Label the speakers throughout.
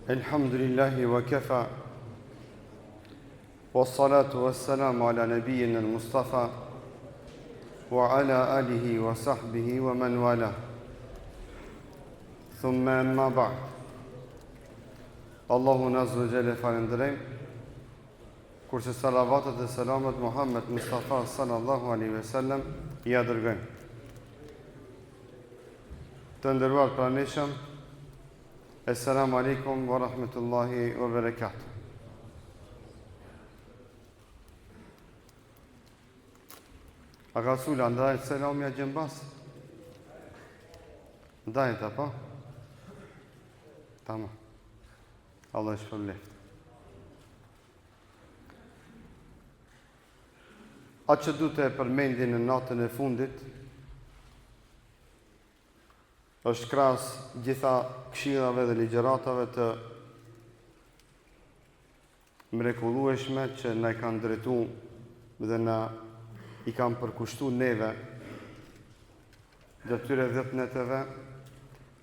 Speaker 1: Elhamdulillahi wa kafa. Wassalatu wassalamu ala nabiyyina al-Mustafa wa ala alihi wa sahbihi wa man wala. Thumma amma ba'd. Allahun azza wa jalla falenderojm, kurse salavatet dhe selamet Muhammed Mustafa sallallahu alaihi wasallam ja dërgojm. Të nderuar pranishëm, Assalamu alaikum wa rahmatullahi wa barakatuh. A ka sula ndajt selam ja gjembas? Ndajt apo? Tamam. Allah shpërbleft. Atë që du të përmendin në natën e fundit është krahas gjitha këshillave dhe ligjëratave të mrekullueshme që na kanë drejtuar dhe na i kanë përkushtuar neve dhe tyre 10 neteve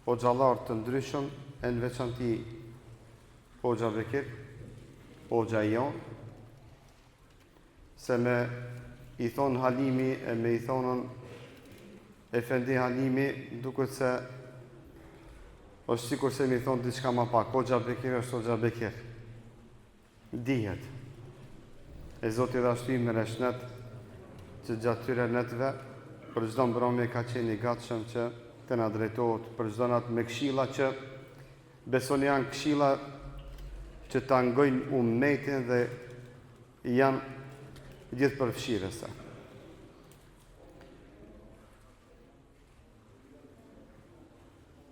Speaker 1: o xhallar të ndryshëm, e në veçanti Hoxha Bekir, Hoxha Jon, se me i thonë Halimi e me i thonën Efendi Halimi, duket se është sikur se mi thonë diçka më pak. Hoxha Bekir është Hoxha Bekir. Dihet. E Zoti dha shtim me reshnet që gjatë tyre netve për çdo mbrëmje ka qenë i gatshëm që të na drejtohet për çdo natë me këshilla që beson janë këshilla që ta ngojnë ummetin dhe janë gjithë përfshirëse.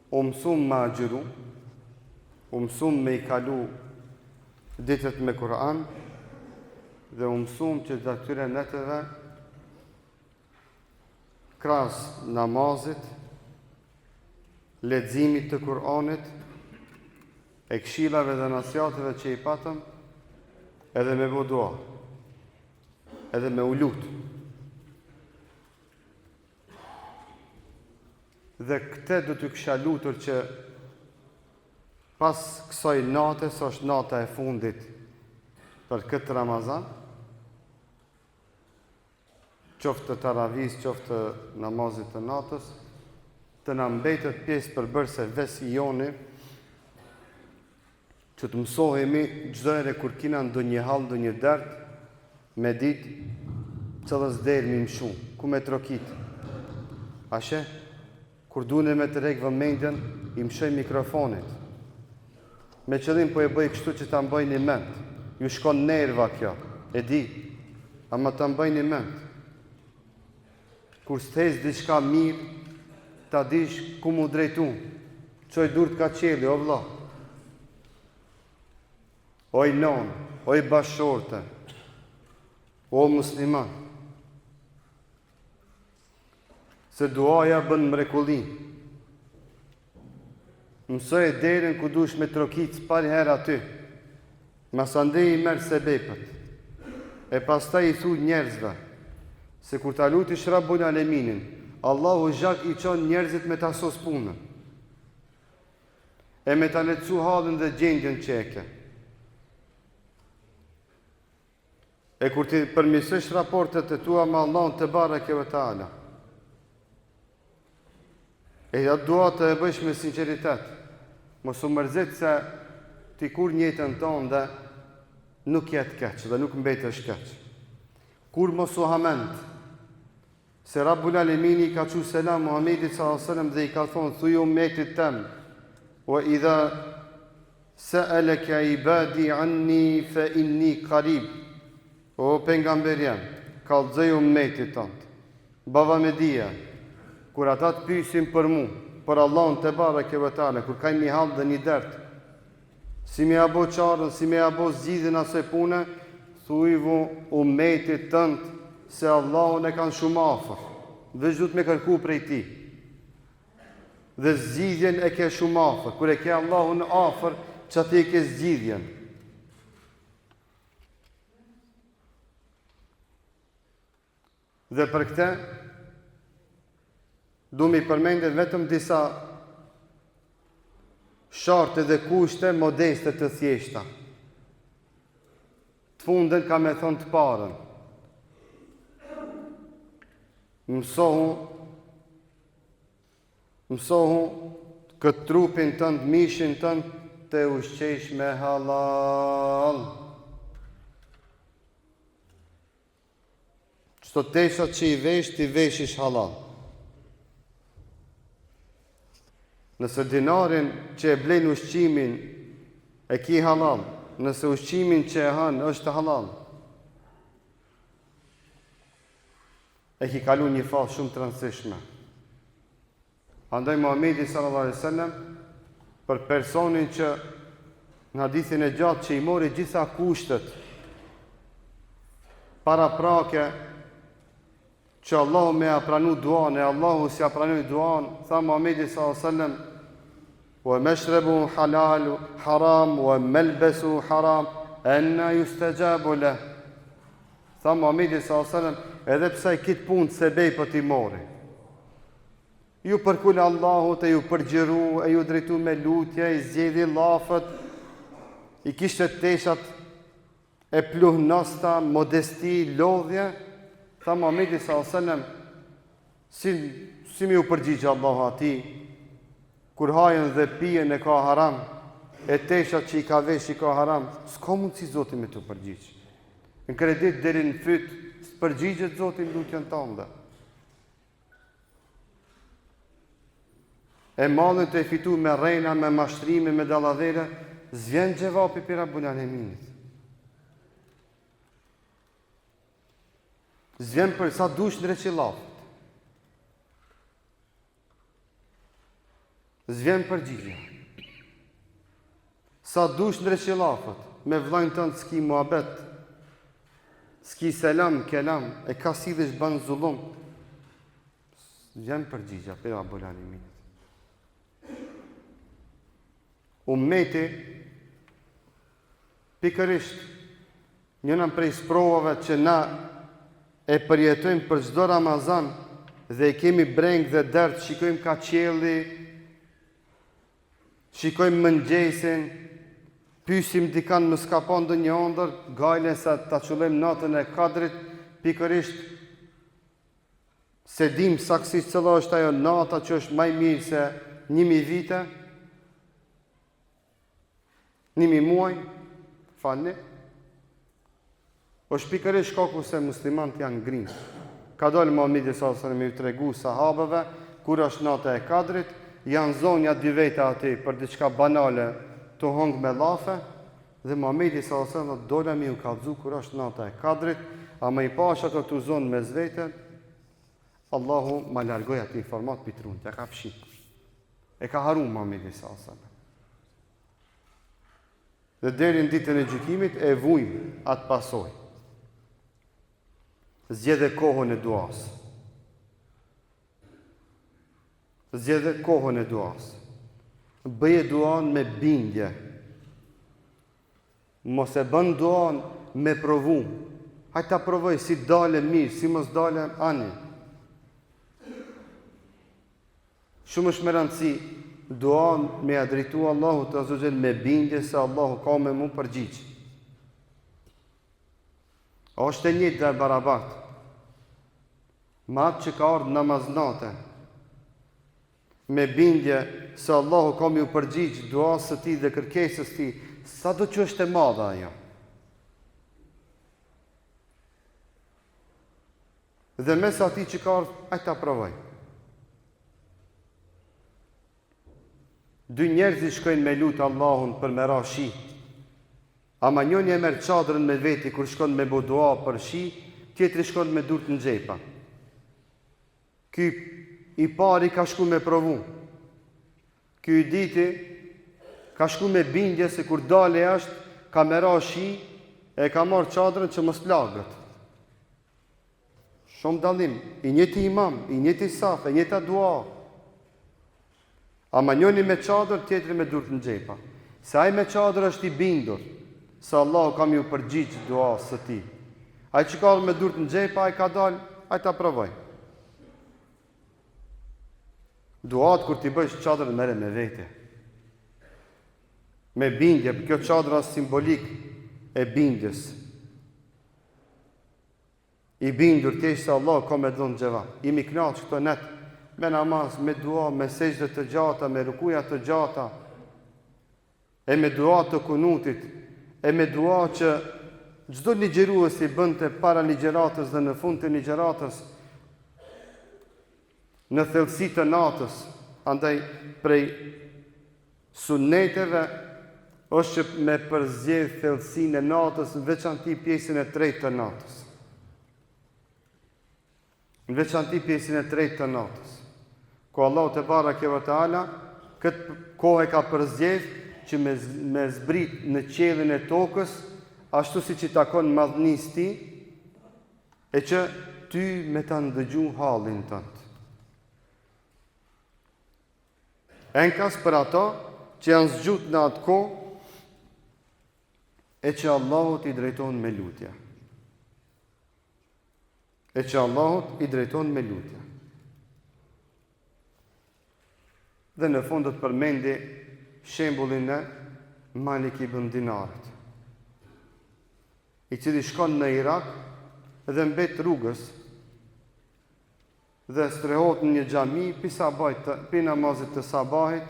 Speaker 1: U mësum me agjeru, u mësum me i kalu ditët me Kur'an dhe u mësum që të atyre neteve krahas namazit, leximit të Kur'anit, e këshillave dhe nasihateve që i patëm, edhe me bë dua, edhe me u lut. Dhe këte do t'ju kisha lutur që pas kësaj nate, së është nata e fundit për këtë Ramazan, qoftë të taravis, qoftë të namazit të natës, të na mbetet pjesë përbërëse vesijoni, që të mësohemi çdo herë kur kina ndonjë hall, ndonjë dert, me ditë cëllës derë mi më shumë, ku me trokit. Ashe, kur dune me të rekë vëmendjen, i mshoj mikrofonit. Me qëllim po e bëj kështu që ta mbaj një mend. Ju shkon nerva kjo, e di, ama ta mbaj një mend. Kur s'thes diçka mirë, ta dish ku mu drejtu. Qoj dur t'ka qeli, o vlla. Oj non, oj bashorte, o musliman. Se duaja bën mrekulli. Mësoj e derën ku dush me trokit s'pari herë aty. Masandej i merë sebepët. E pastaj i thu njerëzve, se kur ta lutish Rabbul Aleminin, Allahu zhak i qon njerëzit me ta sos punën. E me ta lecu halën dhe gjendjen që e ke. E kur ti përmirësosh raportet e tua me Allahun te bareke ve taala, e atë dua të e bësh me sinceritet. Mos u mërzit se ti kur njëtën tonë dhe nuk jetë keq dhe nuk mbetesh keq. Kur mos u hamend se Rabbul Alemini ka thu selam Muhamedit sallallahu dhe i ka thonë thuj ummetit tem, wa idha sa'alaka ibadi anni fa inni qarib. O pejgamber jam, kallëzoj ummetit tënd. Baba me dija, kur ata të pyesin për mu, për Allahun te bareke ve teala, kur kanë një hall dhe një dert, si me abo qarën, si me abo zgjidhjen asaj pune, thuivu ummetit tënd se Allahun e kanë shumë afër, veç duhet me kërku prej tij. Dhe zgjidhjen e ke shumë afër, kur e ke Allahun afër, çati e ke zgjidhjen. Dhe për këtë du mi përmendet vetëm disa sharte dhe kushte modeste të thjeshta. Të fundën ka me thonë të parën. Mësohu këtë trupin tënd, mishin tënd, të ushqesh me halal. Çdo tesha që i vesh, ti veshish halal. Nëse dinarin që e blen ushqimin e ki halal, nëse ushqimin që e han është halal, e ki kalu një fazë shumë të rëndësishme. Andaj Muhamedi sallallahu alaihi wasallam për personin që në hadithin e gjatë që i mori gjitha kushtet para prake që Allahu me a pranu duan e Allahu si a pranu duan, tha Muhamedi sallallahu alaihi wasallam: "Wa mashrabu halal haram wa malbasu haram, anna yustajabu lah." Tha Muhamedi sallallahu alaihi wasallam, edhe pse këtë punë se bej për t'i mori. Ju përkullë Allahut, e ju përgjëru, e ju drejtu me lutje, i zgjedhi llafët, i kishte teshat e pluhnosta, modesti, lodhje. Tha Muhamedi sallallahu alaihi wasallam, si mi u përgjigje Allahu ati, kur hajën dhe pijen e ka haram, e teshat që i ka vesh i ka haram, s'ka mundësi Zoti me të përgjigj. Në kredit deri në fyt, s'përgjigjet Zoti në lutjen tënde. E mallën të e fitu me rejna, me mashtrime, me dallavere, zjen gjevapi për Rabbul Aleminit. Zjen për sa dush në reqilafët. Zjen përgjigje. Sa dush në reqilafët, me vllajën tënd s'ki muhabet, s'ki selam, kelam, e ka si dhe shban zullum. Zjen përgjigja për Rabbul Aleminit. Ummeti, pikërisht, njëna prej sprovave që na e përjetojmë për çdo Ramazan dhe i kemi breng dhe dert, shikojmë ka qielli, shikojmë mëngjesin, pyesim dikan më s'ka pa ndonjë ëndër, gajlen sa ta çullojmë natën e Kadrit, pikërisht se dim saktësisht cila është ajo nata që është më e mirë se 1000 vite. 1000 muaj, falni, është pikërisht shkaku se muslimanët janë ngrinë. Ka dalë Muhamedi sallallahu alaihi wasallam me u tregu sahabeve, kur është nata e Kadrit, janë zonja dy veta aty për diçka banale të hongë me llafe, dhe Muhamedi sallallahu alaihi wasallam dola me u kallëzu kur është nata e Kadrit, ama i pash ato të zonë mes vete, Allahu ma largoi atë informat pitrun, ja ka fshit. E ka haru Muhamedi sallallahu alaihi wasallam. Dhe deri në ditën e gjykimit e vujmë atë pasoj. Zgjedhe kohën e duas. Zgjedhe kohën e duas. Bëje duan me bindje. Mos e bën duan me provu. Hajtë ta provoj si dale mirë, si mos dale ani. Shumë është me rëndësi duan me adritu Allahu të azogjel me bindje se Allahu ka me mu përgjigj. Është e njëjtë dhe barabartë. Me atë që ka ardhur namaznate, me bindje se Allahu ka me u përgjigj duas së ti dhe kërkesës ti, sa do që është e madha ajo. Dhe mes ati që ka ardhur, ajtë ta provoj. Dy njerëzi shkojnë me lutë Allahun për me ra shi, ama njëni e merë çadrën me veti kur shkon me bo dua për shi, tjetri shkon me durt në xhepa. Ky i pari ka shku me provu. Ky i diti ka shku me bindje se kur dale jashtë, ka me ra shi, e ka marrë çadrën që mos lagët. Shumë dallim, i njëti imam, i njëti saf, i njëta dua. Ama njëni me çadër, tjetri me durt në xhepa. Se ai me çadër është i bindur se Allahu ka më përgjigj duas së tij. Ai që ka me durt në xhepa, ai ka dalë, ai ta provoj. Duat kur ti bësh çadrën merre me vete. me bindje, kjo çadra simbolik e bindjes. I bindur keq se Allah ka me dhënë xheva. Imi knaq këto net me namaz, me dua, me sejdë të gjata, me rukuja të gjata, e me dua të kunutit, e me dua që çdo ligjërues i bënte para ligjëratës dhe në fund të ligjëratës, në thellësi të natës. Andaj prej sunneteve është që me përzgjedh thellësinë e natës, në veçanti pjesën e tretë të natës. Në veçanti pjesën e tretë të natës, ku Allahu te bareke ve teala këtë kohë ka përzgjedh që me zbrit në qiellin e tokës, ashtu siç i takon madhnisë tij, e që ty me ta ndëgju hallin tënd. Enkas për ato që janë zgjut në atë kohë, e që Allahut i drejton me lutje. E që Allahut i drejton me lutje. Dhe në fund do të përmendi shembullin e Malik ibn Dinarit, i cili shkon në Irak dhe mbet rrugës dhe strehot në një xhami pi namazit të sabahit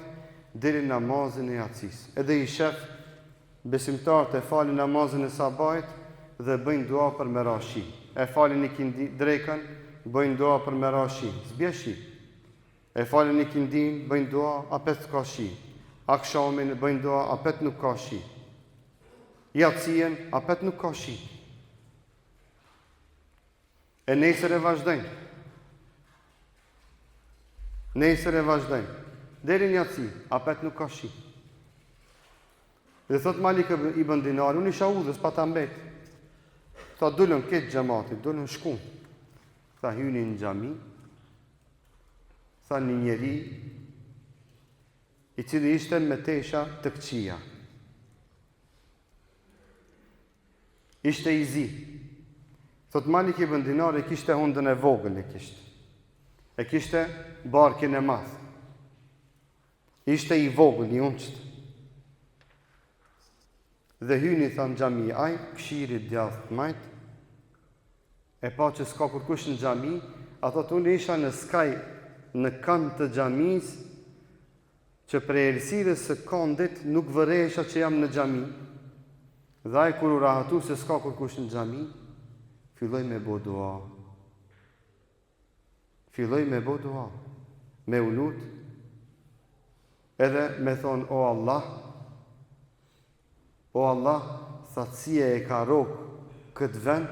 Speaker 1: deri namazin e yatsis. Edhe i shef besimtarët e falin namazin e sabahit dhe bëjnë dua për me ra shi. E falin ikindin drekën, bëjnë dua për me ra shi. S'bje shi. E falin ikindin, bëjnë dua, apet s'ka shi. Akshamin bëjnë dua, apet nuk ka shi. Yatsien, apet nuk ka shi. E nesër e vazhdojnë. Nesër e vazhdojnë. Deri në yatsi, apet nuk ka shi. Dhe thot Malik ibn Dinari, unë isha udhës pa ta mbet. Tha dullën këtë xhamatit, dullën shkun. Tha hyni në xhami. Tha një njeri i cili ishte me tesha të këqija. Ishte i zi. Thot Malik ibn Dinari kishte hundën e vogël e kishte. E kishte barkin e madh. Ishte i vogël, i unqët. Dhe hyni, tha në xhami, aj, këshiri djathë majt, e pa që s'ka kërkush në xhami, a thot unë isha në skaj në kanë të xhamis, që prej errësirës së këndit nuk vëresha që jam në xhami. Dhe aj kur u rahatu se s'ka kërkush në xhami, filloj me bo dua. Filloj me bo dua, me u lut, edhe me thonë, o Allah, thatësia e ka rokë këtë vend,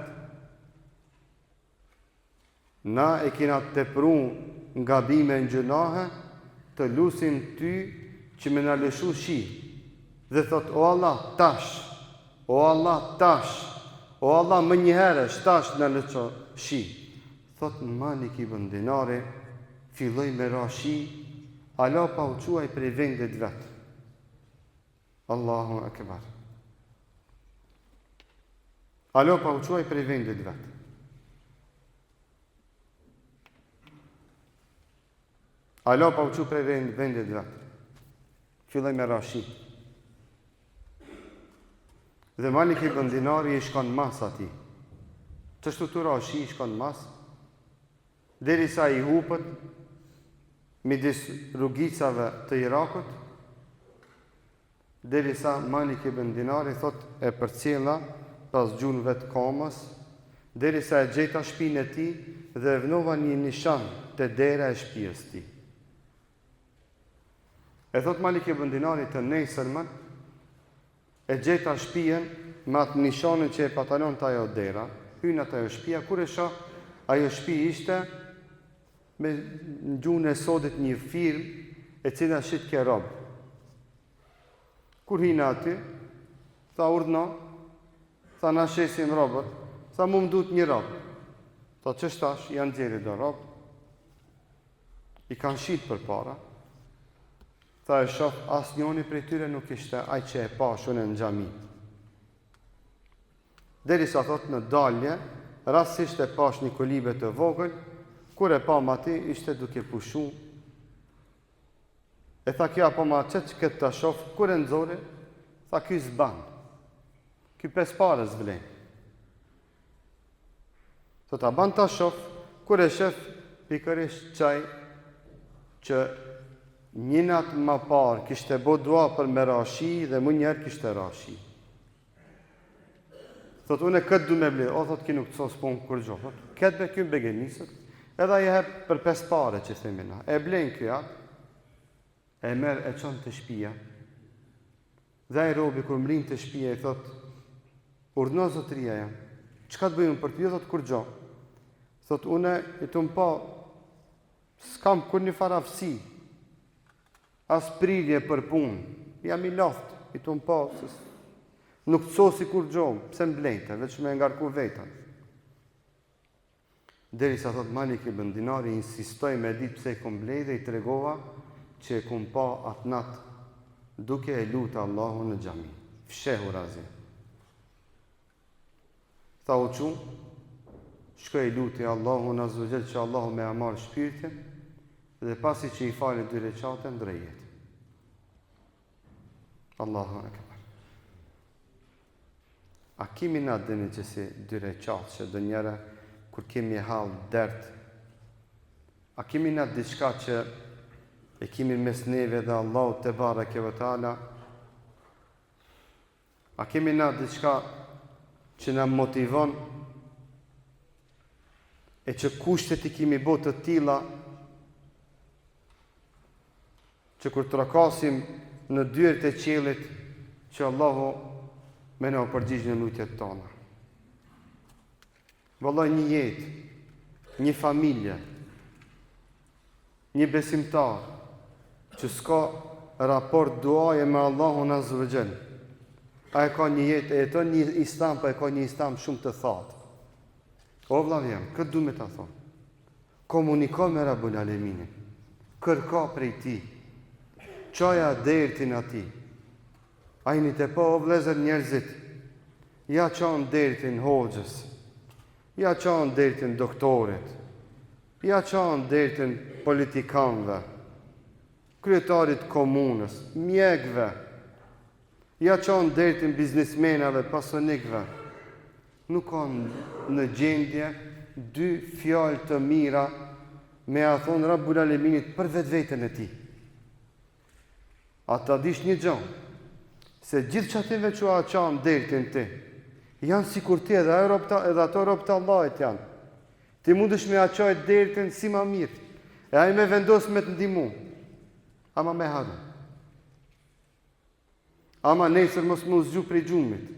Speaker 1: na e kina të tepru nga bime në gjunahe, të lusim ty që me në lëshu shi. Dhe thot, o Allah, tash, o Allah, tash, o Allah, më njëherë, tash në lëshu shi. Thot Malik ibn Dinari, filloj me ra shi, ala pa u quaj prej vendet vetë. Allahu akbar. Ala pa u quaj prej vendet vetë. Ala pa u quaj prej vendet vetë. Filloj me ra shi. Dhe Malik ibn Dinari i shkon mas ati. Qështu të ra shi i shkon mas, deri sa i hupët midis rrugicave të Irakut, deri sa Malik ibn Dinari thot e përcjella pas gjunëve të kamës, deri sa e gjeta shtëpinë e tij dhe e vënova një nishan te dera e shtëpisë të tij. E thot Malik ibn Dinari të nesërmën, e gjeta shtëpinë me atë nishanin që e patalon të ajo dera, hyn atë ajo shtëpia, kur e shoh, ajo shtëpi ishte me në gjuhën e sodit një firmë e cila shit ke rob. Kur hina aty, tha urdhno, tha na shesim robët, tha mu më duhet një rob. Tha ç'shtash, janë xheri do rob. I kanë shit për para. Tha e shoh asnjëri prej tyre nuk ishte ai që e pashun në xhami. Derisa thot në dalje, rastësisht e pash një kolibe të vogël, kur e pa ma ti, ishte duke pushu. E tha kja, po ma që këtë të shof, kur e nëzore, Tha, ky s'ban. Ky 5 parë s'vlen. Thot, a ban ta shof, kur e shef, pikërisht qaj që një natë më parë kishte bo dua për me rashi dhe më njerë kishte rashi. Thot, unë e këtë du me ble, o thot, ki nuk të sos po kur gjo, thot, këtë be kjo begenisët, edhe i hep për 5 pare që themina, e blen kjo atë, e merë e qonë të shpia, dhe i robi kur mrin të shpia i thot, urdhno zotëria jam, qka të bëjmë për të thot, kur gjo, thot, une i të më pa, s'kam kur një farafsi, as prirje për punë, jam i loftë, i të më pa, nuk të sosi kur gjohë, pse më blejte, veç me ngarku vetën. Deri sa thot Malik ibn Dinari, insistoj me ditë pse i kom blej dhe i tregova që e kom pa atë natë, duke e lutë Allahu në xhami. Fshehu razi. Tha u qumë, shkoj i lutë Allahu në azvëgjel që Allahu me amarë shpirtin, dhe pasi që i falë 2 recate ndrejet. Allahu akbar. A kemi na dini që si 2 recate që dë njëre kur kemi halë dert? A kemi na diçka që e kemi mes neve dhe Allahu te bareke ve taala? A kemi na diçka që na motivon e që kushtet i kemi bo të tilla që kur të rakasim në dyert e qiellit që Allahu me në përgjigj në lutjet tona. Vallai një jetë, një familje, një besimtar që s'ka raport duaje me Allahun azza wa jall. Ai ka një jetë, e jeton një islam, pa e ka një islam shumë të thatë. O vllav jam, këtë du me ta thonë. Komuniko me Rabbul Aleminin. Kërka prej ti. Qaja dertin ati. Ajni të po o vlezër njerëzit. Ja qanë dertin hoxhës. Ja qanë dertin doktorit. Ja qanë dertin politikanëve. Kryetarit komunës. Mjekve. Ja qanë dertin biznismenave, pasonikve. Nuk kanë në gjendje 2 fjalë të mira me a thonë Rabbul Aleminit për vetveten e ti. A ta dish një gjë, se gjithë qative që a qanë dertin ti, janë si kur ti edhe ato ropë të Allahit janë. Ti mundesh me a qajt dertin si ma mirë, e a i me vendos me të ndimu, ama me haru. Ama nesër mos mu zgju prej gjumit.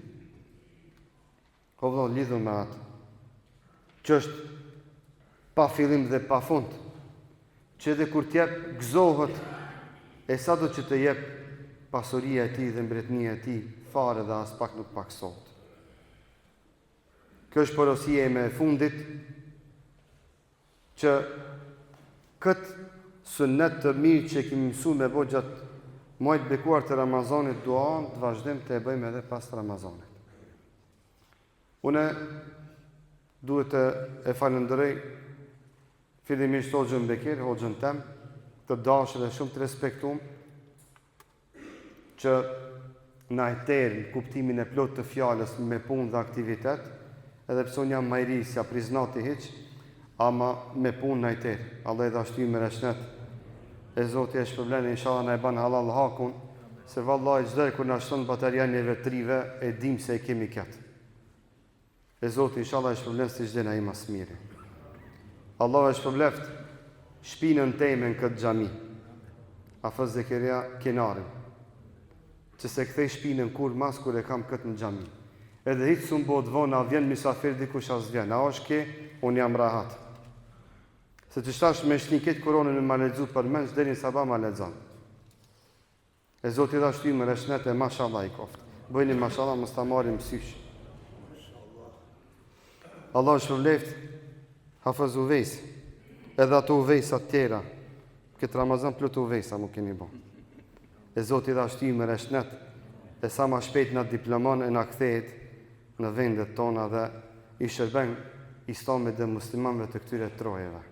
Speaker 1: O vëllo, lidhur me atë, që është pa fillim dhe pa fund, që edhe kur t'jep gëzohet, e sa do që të jep pasuria e ti dhe mbretënia e ti, fare dhe as pak nuk pak sot. Kjo është porosia e me fundit, që këtë sunnet të mirë që kemi mësu me bo gjatë muajt bekuar të Ramazanit duan, të vazhdim të e bëjmë edhe pas Ramazanit. Une duhet të e falëndërej fillimisht Hoxhën Bekir, Hoxhën tem, të dashur dhe shumë të respektum, që na e terë në kuptimin e plot të fjalës me punë dhe aktivitet, edhe pse unë jam majri, si a priznati hiq, ama me punë na e terë. Allah e dashty me reshnet, e Zoti e shpërblen, inshallah na e ban halal hakun, se vallahi çdo kur na shton baterian e vetrive, e dim se e kemi këtë. E Zoti inshallah e shpërblen si çdo na i mas miri. Allah e shpërbleft shpinën teme në këtë xhami. Afër Zekeria Kenarin. Që se kthej shpinën kur mas kur e kam këtë në xhami. Edhe hiç s'u bëhet vonë, a vjen mysafir dikush as vjen. A është ke, unë jam rahat. Se që shtash me shtin këtë koronën në ma lexu për menç deri në sabah ma lexon. E Zoti dha shtymë reshnet e mashallah i koft. Bëjni mashallah mos ta marrim mësysh. Allah shpërbleft Hafez Uvejs, edhe ato uvejsa tjera, këtë Ramazan plot uvejsa mu keni bo. E Zoti dha shtymë reshnet, e sa ma shpejt në diplomon e në kthehet në vendet tona dhe i shërben islamit dhe muslimanve të këtyre trojeve.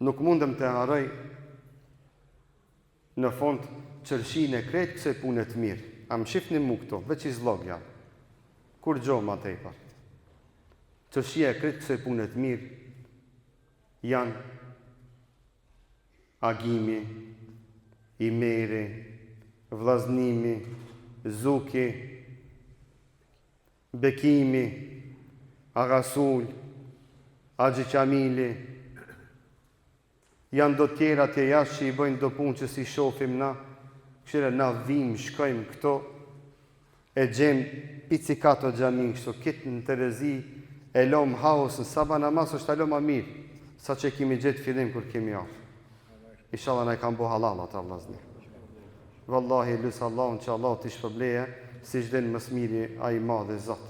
Speaker 1: Nuk mundem të haroj në fond qërshin e kretë këse punet mirë. A më shifni mu këto, veç i zlogja. Kur gjo ma tepar. Qërshia e kretë këse punet mirë janë agimi, imeri, vllaznimi, zuki, bekimi, agasul, agji qamili, janë do tjera të jashtë që i bëjnë do punë që si shofim na, këshire na vim, shkojmë këto, e gjemë picikat o gjamin, kështu kitë në Terezi, e lom haos në saba namaz është alo ma mirë, sa që kemi gjithë fillim kur kemi afë. Inshallah na i kam bo halal ata vllazni. Wallahi lusë Allahun që Allah t'i shpërbleje, si çdo më së miri ai madhe Zot.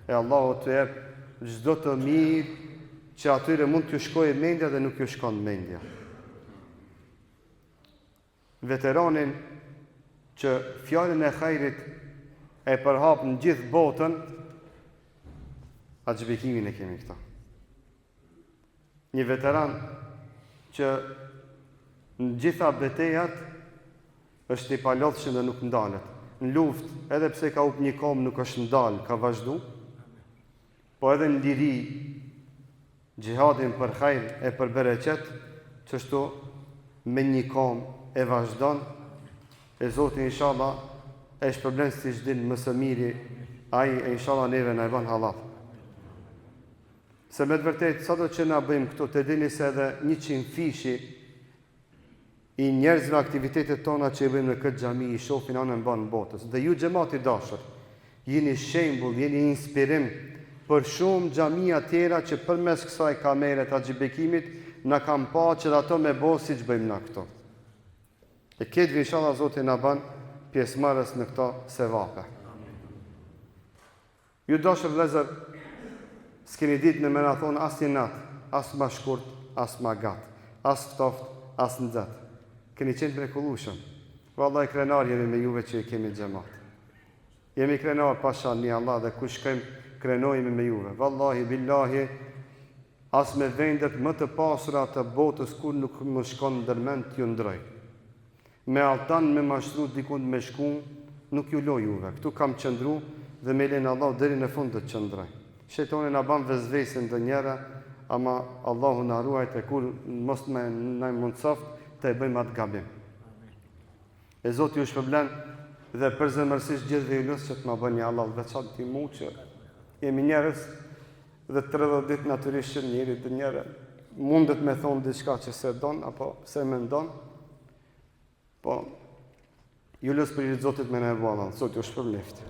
Speaker 1: E Allahu të jep çdo të mirë që atyre mund t'ju shkojë mendja dhe nuk ju shkon mendja. Veteranin që fjalën e hajrit e përhap në gjithë botën, atë zhbekimin e kemi këta. Një veteran që në gjitha betejat është i palodhshëm dhe nuk ndalet. Në luftë, edhe pse ka up një kom, nuk është ndalë, ka vazhdu. Po edhe në liri, gjihadin për hajr e për bereqet, qështu me një kom e vazhdon, e Zoti inshallah e shpërblen si çdin më së miri, ai inshallah neve na e bën halal. Se me të vërtet, sa do që na bëjmë këto, të dini se edhe 100 fishi i njerëzve aktivitetet tona që i bëjmë në këtë xhami i shohin anën banë botës. Dhe ju xhamati dashur, jeni shembull, jeni inspirim për shumë xhamia tjera që përmes kësaj kamere të xhibekimit na kanë pa që ato me bo siç bëjmë na këto. E këtë inshallah Zoti na bën pjesëmarrës në këto sevape. Ju dashur vëllezër, s'keni ditë në me na thonë as një natë, as ma shkurt, as ma gatë, as ftoft, as nxehtë. Keni qenë mrekullueshëm. Vallahi krenar jemi me juve që kemi xhamat. Jemi krenar pasha një Allah dhe ku shkojmë krenojmë me juve. Vallahi billahi as me vendet më të pasura të botës kur nuk më shkon ndërmend t'ju ndroj. Me altan me mashtru dikund me shku, nuk ju loj juve. Këtu kam qëndru dhe me lenë Allah deri në fund të qëndroj. Shetoni na ban vezvesin të njëra, ama Allahu na ruajt e kur mos me na mundsoft të e bëjmë atë gabim. E Zoti ju shpërblen dhe përzemërsisht gjithë ju lutem që të ma bëni Allah veçantë ti mu që jemi njerëz dhe 30 ditë natyrisht që njëri të njëre mundet me thonë diçka që se don apo se mendon. Po ju lutem për Zotit me ne valla, Zoti ju shpërbleft.